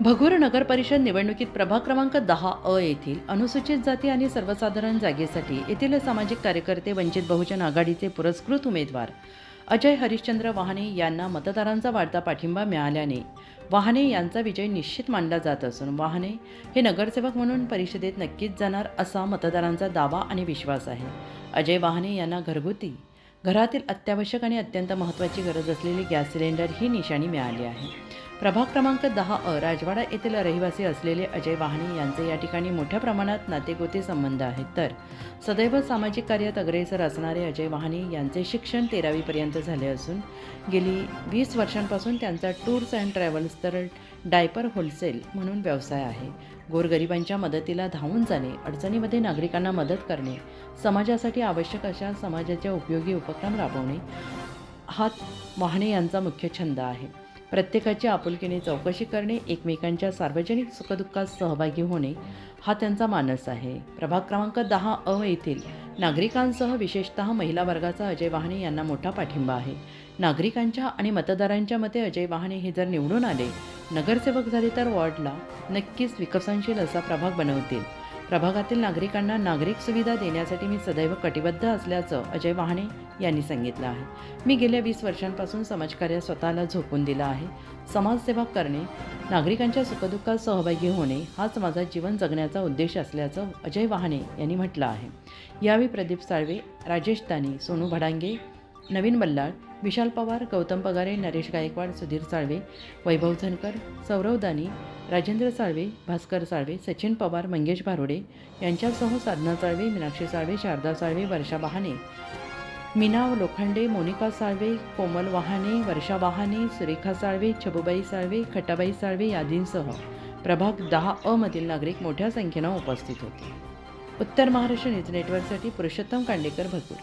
भगूर नगर परिषद निवडणुकीत प्रभाग क्रमांक 10 येथील अनुसूचित जाती आणि सर्वसाधारण जागेसाठी येथील सामाजिक कार्यकर्ते वंचित बहुजन आघाडीचे पुरस्कृत उमेदवार अजय हरिश्चंद्र वाहने यांना मतदारांचा वाढता पाठिंबा मिळाल्याने वाहने यांचा विजय निश्चित मानला जात असून वाहने हे नगरसेवक म्हणून परिषदेत नक्कीच जाणार असा मतदारांचा दावा आणि विश्वास आहे. अजय वाहने यांना घरातील अत्यावश्यक आणि अत्यंत महत्त्वाची गरज असलेली गॅस सिलेंडर ही निशाणी मिळाली आहे. प्रभाग क्रमांक 10 राजवाडा येथील रहिवासी असलेले अजय वाहने यांचे या ठिकाणी मोठ्या प्रमाणात नातेगोते संबंध आहेत. तर सदैव सामाजिक कार्यात अग्रेसर असणारे अजय वाहने यांचे शिक्षण 13वी पर्यंत झाले असून गेली 20 वर्षांपासून त्यांचा टूर्स अँड ट्रॅव्हल्स तर डायपर होलसेल म्हणून व्यवसाय आहे. गोरगरिबांच्या मदतीला धावून जाणे, अडचणीमध्ये नागरिकांना मदत करणे, समाजासाठी आवश्यक अशा समाजाच्या उपयोगी उपक्रम राबवणे हा वाहने यांचा मुख्य छंद आहे. प्रत्येकाची आपुलकीने चौकशी करणे, एकमेकांच्या सार्वजनिक सुखदुःखात सहभागी होणे हा त्यांचा मानस आहे. प्रभाग क्रमांक 10 येथील नागरिकांसह विशेषतः महिला वर्गाचा अजय वाहने यांना मोठा पाठिंबा आहे. नागरिकांच्या आणि मतदारांच्या मते अजय वाहने हे जर निवडून आले, नगरसेवक झाले तर वॉर्डला नक्कीच विकसनशील असा प्रभाग बनवतील. प्रभागातील नागरिकांना नागरिक सुविधा देण्यासाठी मी सदैव कटिबद्ध असल्याचं अजय वाहने यांनी सांगितलं आहे. मी गेल्या 20 वर्षांपासून समाजकार्यात स्वतःला झोकून दिलं आहे. समाजसेवा करणे, नागरिकांच्या सुखदुःखात सहभागी होणे हाच माझा जीवन जगण्याचा उद्देश असल्याचं अजय वाहने यांनी म्हटलं आहे. यावेळी प्रदीप साळवे, राजेश दानी, सोनू भडांगे, नवीन बल्लाळ, विशाल पवार, गौतम पगारे, नरेश गायकवाड, सुधीर साळवे, वैभव झनकर, सौरव दानी, राजेंद्र साळवे, भास्कर साळवे, सचिन पवार, मंगेश भारोडे यांच्यासह साधना साळवे, मीनाक्षी साळवे, शारदा साळवे, वर्षा वाहने, मीना लोखंडे, मोनिका साळवे, कोमल वाहने, वर्षा वाहने, सुरेखा साळवे, छबुबाई साळवे, खटाबाई साळवे आदींसह प्रभाग 10 मधील नागरिक मोठ्या संख्येनं उपस्थित होते. उत्तर महाराष्ट्र न्यूज नेटवर्कसाठी पुरुषोत्तम कांडेकर, भगूर.